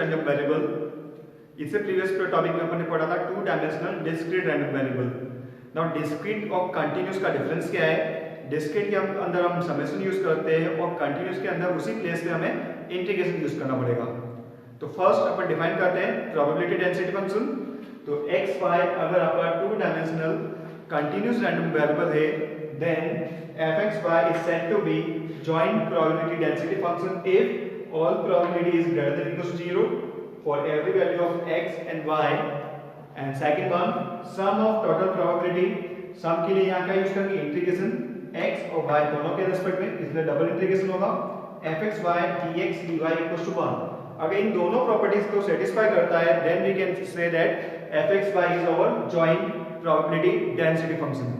Random variable, इससे previous topic में अपन ने पढ़ा था two dimensional discrete random variable. Now discrete और कंटिन्यूस का डिफरेंस क्या है? डिस्क्रीट के अंदर हम समेशन यूज करते हैं और कंटिन्यूस के अंदर उसी प्लेस पे हमें इंटीग्रेशन यूज करना पड़ेगा। तो फर्स्ट अपन डिफाइन करते हैं प्रोबेबिलिटी डेंसिटी फंक्शन। तो x y अगर आपका two dimensional continuous random variable है, then fxy is said to be joint probability density function if all probability is greater than equals to 0 for every value of x and y, and second one sum of total probability, sum के लिए यहाँ का use करेंगे integration x और y दोनों के respect में, इसलिए डबल इंटीग्रेशन होगा fxy dx dy equals to 1। अगर इन दोनों प्रॉपर्टीज को सेटिस्फाई करता है, then we can say that fxy is our joint probability density function।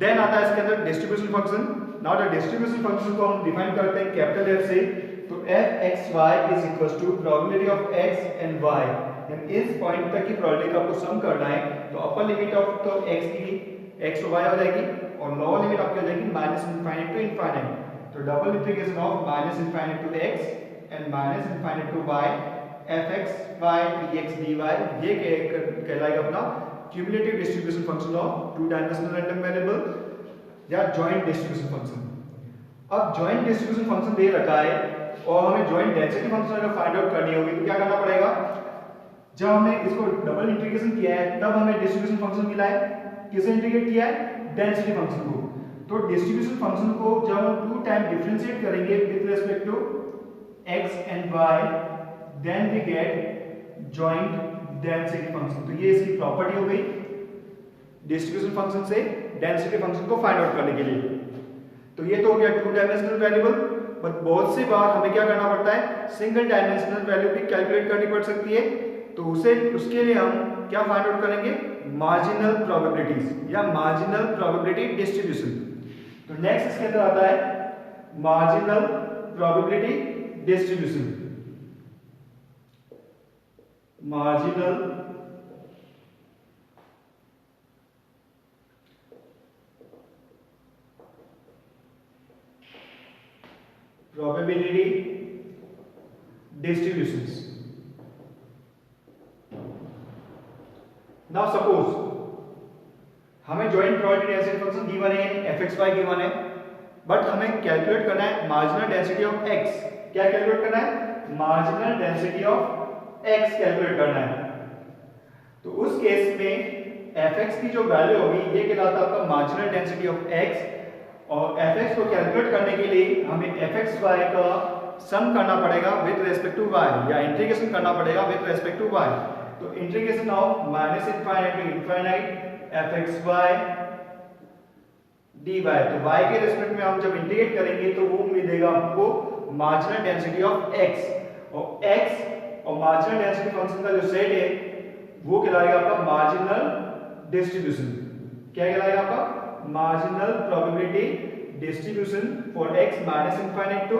Then आता है इसके अंदर distribution function. Now the distribution function को हम डिफाइन करते हैं कैपिटल F से। तो fxy is equals to probability of x and y, यानी इस पॉइंट तक की प्रोबेबिलिटी का आपको सम करना है। तो अपर लिमिट ऑफ तो x की x और y हो जाएगी और लोअर लिमिट आपकी हो जाएगी माइनस इनफाइनाइट टू इनफाइनाइट। तो double integration of minus infinite to x and minus infinite to y fxy dx dy, ये कहलाएगा अपना cumulative distribution function of two dimensional random variable या जॉइंट डिस्ट्रीब्यूशन फंक्शन। अब joint distribution function दे रखा है और हमें जॉइंट डेंसिटी फंक्शन अगर फाइंड आउट करनी होगी तो क्या करना पड़ेगा? जब हमने इसको डबल इंटीग्रेशन किया है तब हमें डिस्ट्रीब्यूशन फंक्शन मिला है। किसे इंटीग्रेट किया है? डेंसिटी फंक्शन को। तो डिस्ट्रीब्यूशन फंक्शन को जब हम टू टाइम डिफरेंशिएट करेंगे with respect to x and y, then we get joint density function. तो ये इसकी प्रॉपर्टी हो गई डिस्ट्रीब्यूशन फंक्शन से डेंसिटी फंक्शन को फाइंड आउट करने के लिए। तो ये तो हो गया टू डायमेंशनल वेरिएबल, बट बहुत सी बार हमें क्या करना पड़ता है? सिंगल डायमेंशनल वैल्यू भी कैलकुलेट करनी पड़ सकती है। तो उसके लिए हम क्या फाइंड आउट करेंगे? मार्जिनल प्रोबेबिलिटीज या मार्जिनल प्रोबेबिलिटी डिस्ट्रीब्यूशन। तो नेक्स्ट इसके अंदर आता है marginal probability distribution. Marginal probability distributions। Now suppose हमें joint probability density function given है, fxy गिवन है, बट हमें कैलकुलेट करना है मार्जिनल डेंसिटी ऑफ x। क्या कैलकुलेट करना है? Marginal density of x calculate करना है। तो उस केस में fx की जो वैल्यू होगी ये कहलाता है आपका मार्जिनल डेंसिटी ऑफ x, और fx को कैलकुलेट करने के लिए हमें fxy का सम करना पड़ेगा विद रिस्पेक्ट टू y या इंटीग्रेशन करना पड़ेगा विद रिस्पेक्ट टू y। तो integration of minus infinite to infinite fxy dy, तो y के रिस्पेक्ट में हम जब इंटीग्रेट करेंगे तो वो मिलेगा आपको मार्जिनल डेंसिटी ऑफ x, और x और मार्जिनल डेंसिटी फंक्शन का जो सेट है वो कहलाएगा आपका मार्जिनल डिस्ट्रीब्यूशन। क्या कहलाएगा आपका? Marginal probability distribution for x minus infinite to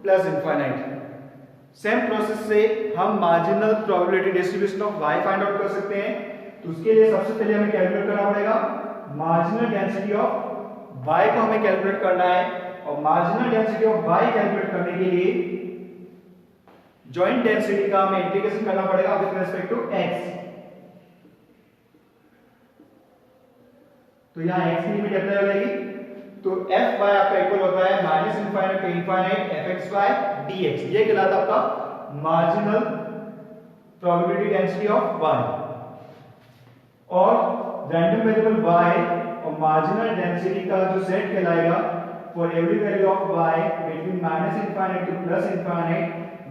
plus infinite. Same process से हम marginal probability distribution of y find out कर सकते हैं। तो उसके लिए सबसे पहले हमें कैलकुलेट करना पड़ेगा मार्जिनल डेंसिटी ऑफ y को हमें कैलकुलेट करना है, और marginal density of y calculate करने के लिए जॉइंट डेंसिटी का हमें इंटीग्रेशन करना पड़ेगा विद रिस्पेक्ट टू x। तो यहाँ x की लिमिट अप्लाई हो जाएगी। तो fy आपका इक्वल होता है minus infinite to infinite fxy dx, ये कहलाता है आपका marginal probability density of y। और रैंडम वेरिएबल y और मार्जिनल डेंसिटी का जो सेट कहलाएगा for every value of y between minus infinite to plus infinite,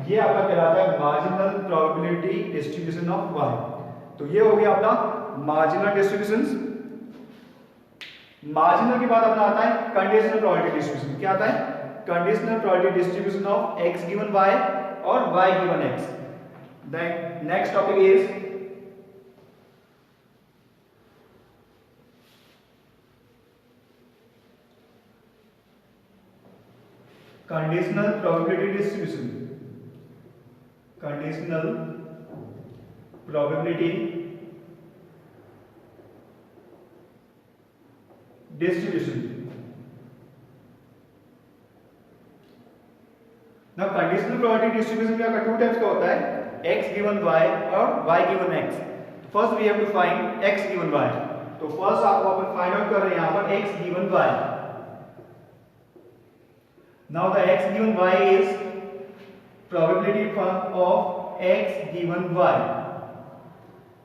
ये आपका कहलाता है marginal probability distribution of y। तो ये हो गया अपना मार्जिनल डिस्ट्रीब्यूशंस। मार्जिनल के बाद अपना आता है कंडीशनल प्रोबेबिलिटी डिस्ट्रीब्यूशन। क्या आता है? Conditional probability distribution of x given y और y given x। The next topic is conditional probability distribution. Conditional probability distribution. ना कंडीशनल प्रोबेबिलिटी डिस्ट्रीब्यूशन में आपका टू टाइप्स का होता है, x गिवन y और y given x। First we have to find x given y। तो first आपको अपन फाइंड आउट कर रहे हैं यहां पर x given y। Now the x given y is probability of x given y।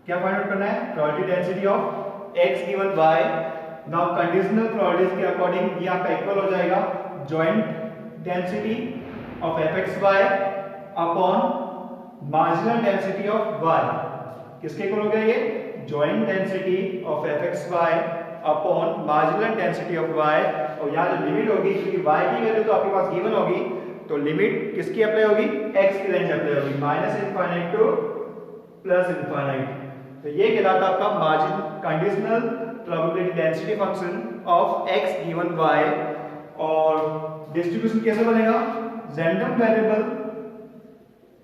क्या फाइंड आउट करना है? Probability density of x given y। Now conditional probabilities के अकॉर्डिंग ये आपका इक्वल हो जाएगा joint density of fxy upon marginal density of y। किसके equal हो गया ये? Joint density of fxy upon marginal density of y। और यहाँ जो लिमिट होगी, क्योंकि y की वैल्यू तो आपके पास गिवन होगी, तो लिमिट किसकी अप्लाई होगी? x की रेंज अप्लाई होगी, -∞ टू +∞। तो ये कहलाता है आपका margin conditional probability density function of x given y। और डिस्ट्रीब्यूशन कैसे बनेगा? रैंडम वेरिएबल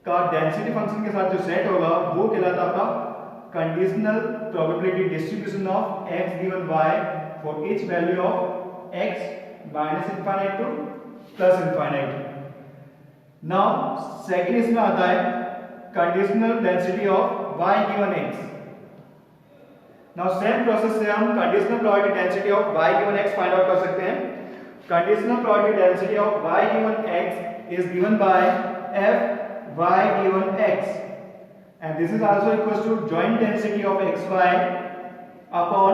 का डेंसिटी फंक्शन के साथ जो सेट होगा वो कहलाता आपका conditional probability distribution of x given y for each value of x -∞ to +∞। Now second इसमें आता है conditional density of y given x। Now same process से हम conditional probability density of y given x find out कर सकते हैं। Conditional probability density of y given x is given by f y given x, and this is also equals to joint density of xy upon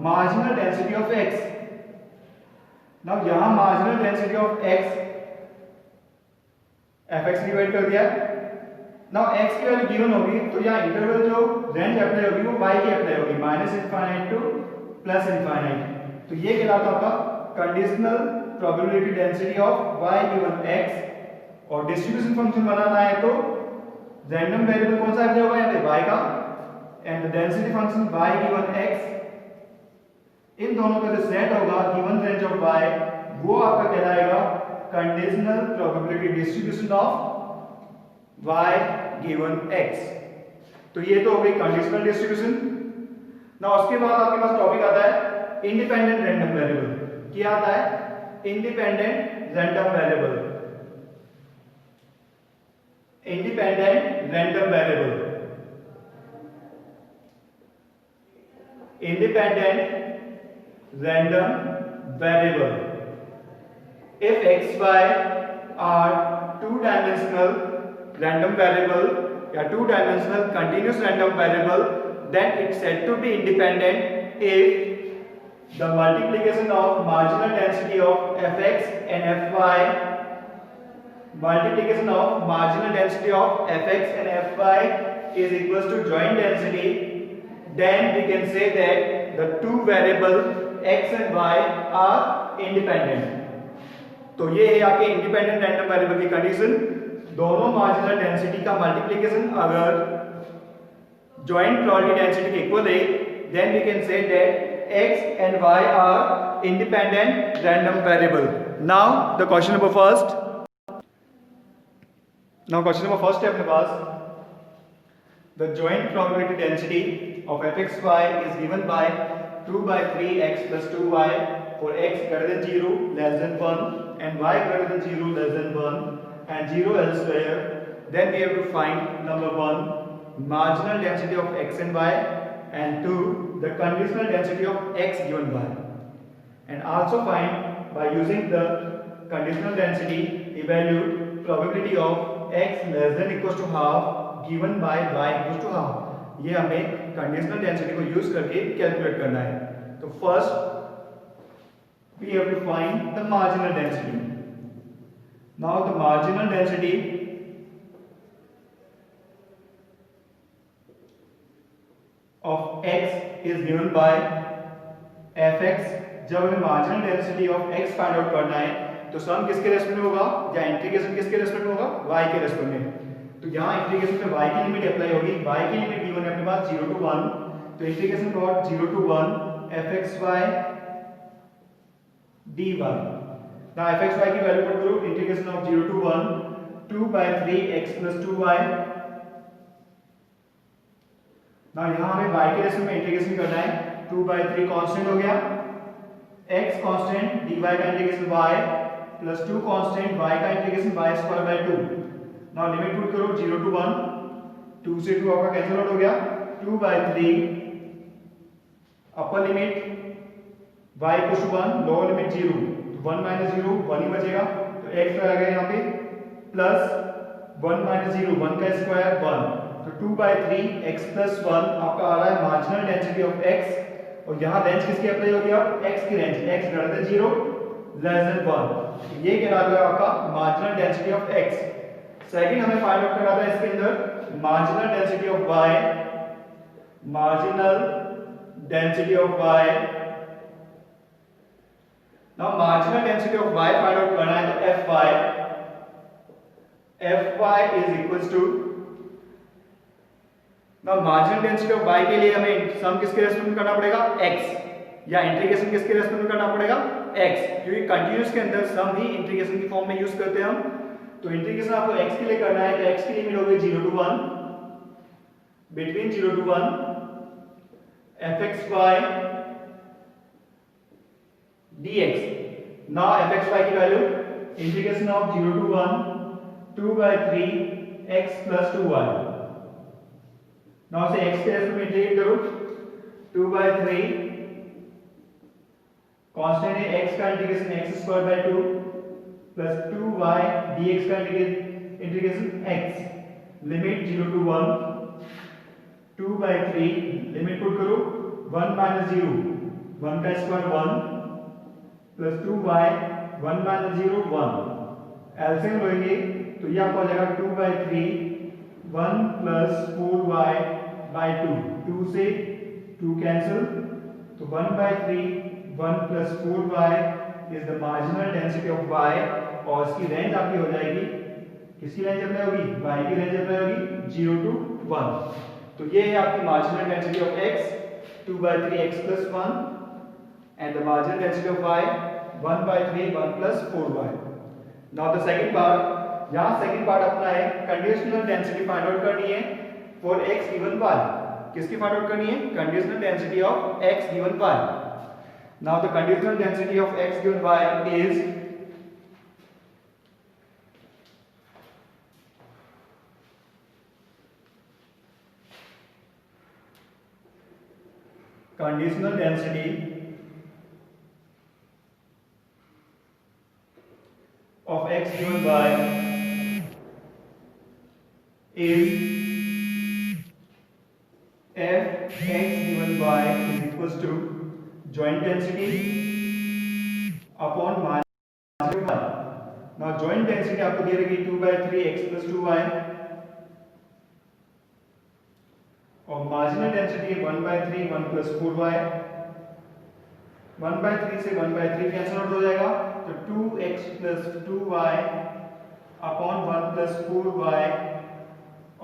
marginal density of x. now यहाँ marginal density of x fx divide कर दिया। now x की value given होगी तो यहाँ interval जो range apply होगी वो y की अप्लाई होगी, -∞ टू +∞। तो ये कहलाता आपका conditional probability density of y given x। और डिस्ट्रीब्यूशन फंक्शन बनाना है तो रैंडम वेरिएबल कौन सा अप्लाई होगा यहाँ पे? y का, and density function y given x। इन दोनों का जो सेट होगा गिवन रेंज ऑफ y वो आपका कहलाएगा conditional probability distribution of y given x। तो ये तो हो गई कंडीशनल डिस्ट्रीब्यूशन। ना उसके बाद आपके पास टॉपिक आता है इंडिपेंडेंट रैंडम वेरिएबल। क्या आता है? Independent random variable. Independent random variable, independent random variable. if xy are two dimensional random variable या two dimensional continuous random variable, then it's said to be independent if the multiplication of marginal density of fx and fy, multiplication of marginal density of fx and fy is equals to joint density, then we can say that the two variable x and y are independent। तो ये है आपके independent random variable की condition. दोनों marginal density का multiplication अगर joint probability density के equal है, then we can say that x and y are independent random variable। now the question number first है अपने पास, the joint probability density of fxy is given by 2/3x plus 2y for x greater than 0 less than 1 and y greater than 0 less than 1 and 0 elsewhere। then we have to find number 1 marginal density of x and y, and 2 the conditional density of x given y, and also find by using the conditional density evaluate probability of x less than equals to half given by y equals to half। ये हमें conditional density को use करके calculate करना है। तो first we have to find the marginal density। now the marginal density of x is given by fx। जब हमें marginal density of x find out करना है तो सम किसके रेस्पेक्ट में होगा या इंटीग्रेशन किसके रेस्पेक्ट में होगा? y के रेस्पेक्ट में। तो यहाँ इंटीग्रेशन में y की लिमिट अप्लाई होगी। y की लिमिट गिवन है अपने पास 0 to 1, तो integration dot 0 to 1 fxy dy। now fxy की वैल्यू पुट करो, integration of 0 to 1 2/3x plus 2y। now यहाँ हमें y के रेस्पेक्ट में इंटीग्रेशन करना है। 2/3 कांस्टेंट हो गया, x कांस्टेंट, dy का integration y, plus 2 constant y का integration y square by 2। Now limit put करो 0 टू 1, 2 से 2 आपका कैंसिल आउट हो गया, 2 by 3 upper limit y equal to 1, lower limit 0, तो 1 माइनस 0 1 ही बचेगा, तो x आ गया यहाँ पे प्लस 1 माइनस 0 1 का स्क्वायर 1, तो 2 बाय 3 x प्लस 1 आपका आ रहा है मार्जिनल डेंसिटी ऑफ x, और यहाँ रेंज किसकी अप्लाई होगी अब x की range, x greater than 0 less than 1, ये कहलाता है आपका marginal density of x। Second हमें फाइंड आउट करना था इसके अंदर marginal density of y, marginal density of y। Now marginal density of y find out करना है तो fy is equals to, now marginal density of y के लिए हमें सम किसके रेस्पेक्ट में करना पड़ेगा x, या इंटीग्रेशन किसके रेस्पेक्ट में करना पड़ेगा x, क्योंकि कंटीन्यूअस के अंदर सम ही इंटीग्रेशन की फॉर्म में यूज करते हैं हम। तो इंटीग्रेशन आपको x के लिए करना है, तो x की लिमिट होगी 0 to 1, between 0 to 1 fxy dx। Now fxy की value integration of 0 to 1 2 by 3 x plus 2y। नाउ से x के रेस्पेक्ट में इंटीग्रेट करो, 2 by 3 कांस्टेंट है x का integration x square by 2 plus 2y dx का integration x, limit 0 to 1 2 by 3 limit put करो 1 माइनस 0 1 का square 1 plus 2y 1 minus 0 1, LCM लोगे तो ये आपको आ जाएगा 2 by 3 1 प्लस 4y बाय 2, 2 से 2 कैंसिल, तो 1 by 3 1 plus 4y is the marginal density of y, और इसकी रेंज आपकी हो जाएगी, किसकी रेंज अप्लाई होगी y की रेंज अप्लाई होगी 0 टू 1। तो ये है आपकी marginal density of x 2 by 3 x plus 1 and the marginal density of y 1 by 3 1 plus 4y। Now the second part, यहाँ सेकंड पार्ट अपना है कंडीशनल डेंसिटी फाइंड आउट करनी है फॉर x गिवन y। किसकी फाइंड आउट करनी है, conditional density of x given y। Now the conditional density of x given y is conditional density of x given by is f x given by is equals to joint density upon marginal y। now joint density आपको दे रही 2 by 3 x plus 2y, और marginal density 1 by 3 1 plus 4y, 1 by 3 से 1 by 3 cancel out हो जाएगा, तो 2x plus 2y upon 1 plus 4y,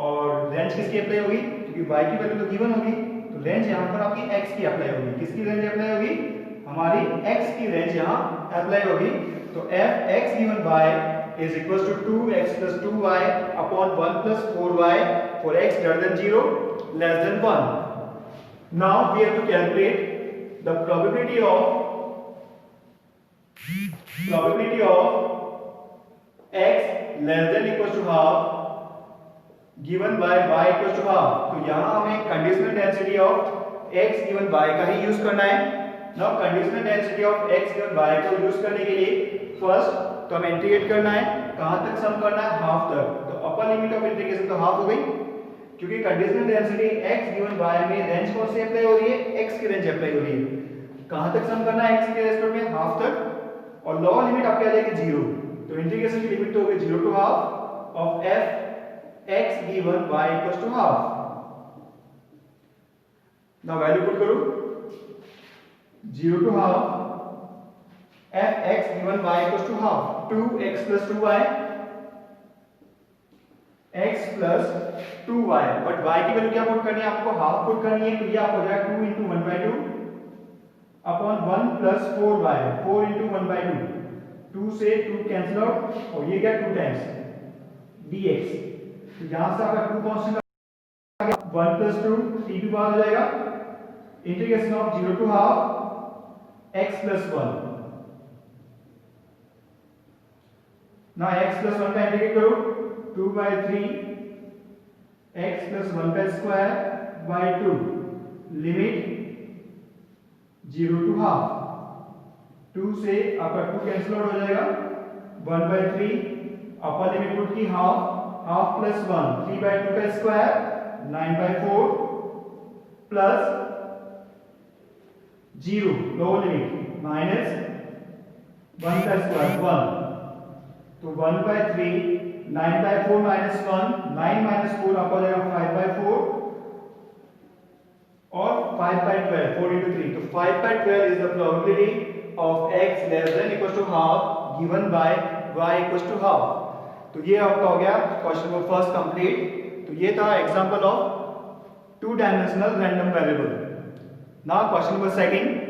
और range किसकी apply होगी, क्योंकि y की वैल्यू तो गिवन होगी, तो रेंज यहाँ पर आपकी x की अप्लाई होगी। किसकी रेंज अप्लाई होगी, हमारी x की रेंज यहाँ अप्लाई होगी। तो f x given y is equals to 2x plus 2y upon 1 plus 4y for x greater than 0 less than 1। now we have to calculate the probability of x less than equals to half given by y equals to half। तो यहाँ हमें conditional density of x given y का ही use करना है। now conditional density of x given y को use करने के लिए फर्स्ट तो हमें इंटीग्रेट करना है, कहां तक सम करना है, हाफ तक। तो अपर लिमिट ऑफ इंटीग्रेशन तो हाफ हो गई, क्योंकि conditional density x given y में रेंज कौन सी अप्लाई हो रही है, x की रेंज अप्लाई हो रही है। कहां तक सम करना है, x के रेस्पेक्ट में हाफ तक, और लोअर लिमिट आपकी आ जाएगी 0। तो इंटीग्रेशन की लिमिट तो होगी 0 to half of f x given y equals to half. Now value put करो 0 to half f x given y equals to half 2x plus 2y x plus 2y, but y की value क्या put करनी है, आपको half put करनी है, तो ये आपको हो जाएगा 2 into 1 by 2 upon 1 plus 4y 4 into 1 by 2, 2 से 2 कैंसिल आउट, और ये क्या 2 टाइम्स dx। तो यहां से आपका 2 कांस्टेंट आ गया, 1 plus 2 t की बात हो जाएगा, integration of 0 to half x plus 1 ना x plus 1 का इंटीग्रेट करो 2/3 x plus 1 का square by 2 limit 0 to half 2 से आपका 2 कैंसिल आउट हो जाएगा 1/3 अपर लिमिट पुट की हाफ प्लस 1 3/2 का square 9/4 plus 0 lower limit minus 1 का स्क्वायर 1 तो 1/3 9/4 माइनस 1 9 माइनस 4 आपको आ जाएगा 5/4 और 5/12 4 into 3 तो 5/12 is the probability of x less than equals to half given by y equals to half। तो ये आपका हो गया क्वेश्चन नंबर फर्स्ट कंप्लीट। तो ये था example of 2 dimensional random variable. Now question number second.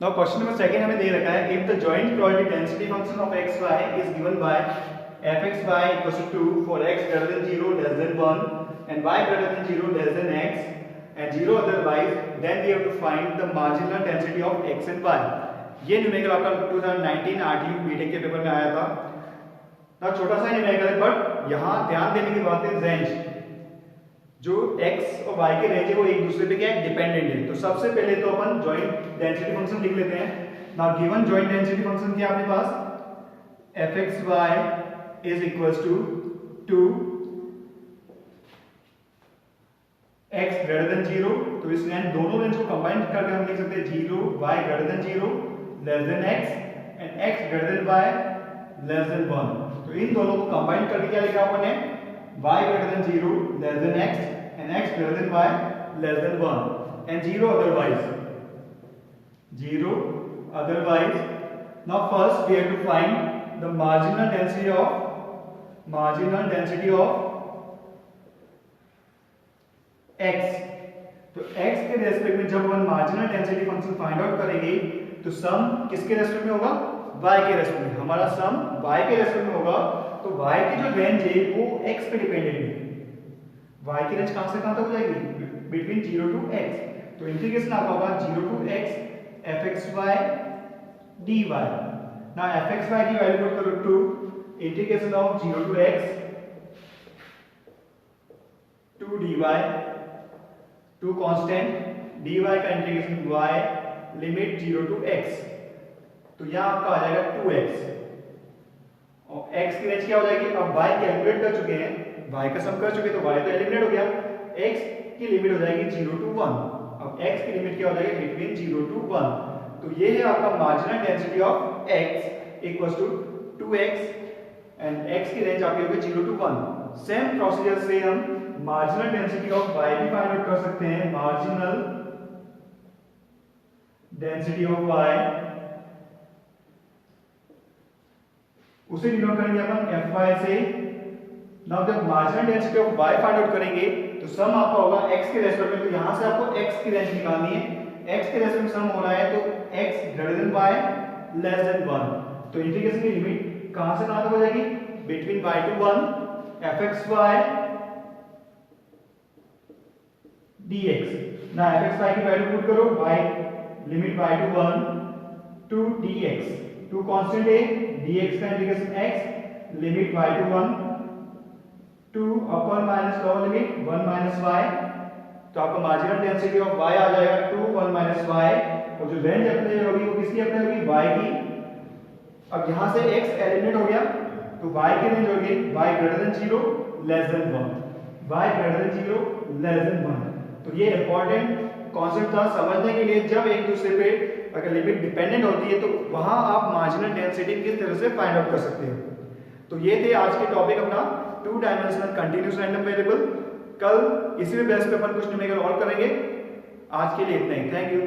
Now question number second हमें दे रखा है if the joint probability density function of x y is given by fxy equals to 2 for x greater than 0 less than 1 and y greater than 0 less than x and 0 otherwise, then we have to find the marginal density of x and y। ये numerical आपका 2019 RTU BTech के paper में आया था ना, छोटा सा numerical है बट यहाँ ध्यान देने की बात है रेंज, जो x और y के रेंज है वो एक दूसरे पे क्या है डिपेंडेंट है। तो सबसे पहले तो अपन जॉइंट डेंसिटी फंक्शन लिख लेते हैं। Now given joint density function क्या है अपने पास fxy is equals to 2 x greater than 0। तो इस रेंज दोनों रेंज को कंबाइन करके हम लिख सकते हैं 0 y greater than 0 less then x and x greater then y less than 1। तो इन दोनों को कंबाइन करके क्या लिखा अपन ने y greater than 0 less than x and x greater than y less than 1 and 0 otherwise 0 otherwise। Now first we have to find the marginal density of marginal density of x। तो x के respect में जब हम marginal density function find out करेंगे तो सम किसके respect में होगा, y के रेस्पेक्ट में। हमारा सम y के रेस्पेक्ट में होगा तो y की जो रेंज है वो x पे डिपेंडेंट है। y की रेंज कहां से कहां तक हो जाएगी, बिटवीन 0 टू x। तो इंटीग्रेशन आपका होगा 0 to x fxy dy। Now fxy की वैल्यू पुट करो 2, integration of 0 to x 2 dy, 2 constant, dy का integration y limit 0 to x। तो यहां आपका आ जाएगा 2x और x की रेंज क्या हो जाएगी, अब y कैलकुलेट कर चुके हैं, y का सम कर चुके तो y तो एलिमिनेट हो गया, x की लिमिट हो जाएगी 0 टू 1। अब x की लिमिट क्या हो जाएगी, बिटवीन 0 टू 1। तो ये है आपका marginal density of x equals to 2x and x की रेंज आपकी होगी 0 टू 1। सेम प्रोसीजर से हम मार्जिनल डेंसिटी ऑफ y भी फाइंड आउट कर सकते हैं। मार्जिनल डेंसिटी ऑफ y उसे डिनोट करेंगे अपन fy से। नाउ जब marginal density of y find out करेंगे तो सम आपका होगा x के रेस्पेक्ट में। तो यहां से आपको x की रेंज निकालनी है, x के रेस्पेक्ट में सम हो रहा है तो x greater then y less than 1। तो इंटीग्रेशन की लिमिट कहां से कहां तक हो जाएगी, between y to 1 fxy dx। ना fxy की वैल्यू पुट करो, y limit y to 1 two dx, 2 constant है, dx का integration x limit y to 1 two upper minus lower limit 1 minus y। तो आपका मार्जिनल डेंसिटी ऑफ y आ जाएगा 2 1 minus y और जो रेंज अप्लाई होगी वो किसकी अप्लाई होगी, y की। अब यहां से x एलिमिनेट हो गया तो y की रेंज होगी y greater than 0 less than 1, y greater than 0 less than 1। तो ये इंपॉर्टेंट कॉन्सेप्ट था समझने के लिए। जब एक दूसरे पे अगर लिमिट डिपेंडेंट होती है तो वहां आप मार्जिनल डेंसिटी किस तरह से फाइंड आउट कर सकते हो। तो ये थे आज के टॉपिक अपना 2 डायमेंशनल कंटीन्यूअस रैंडम वेरिएबल। कल इसी में बेस पे अपन कुछ न्यूमेरिकल और करेंगे। आज के लिए इतना ही, थैंक यू।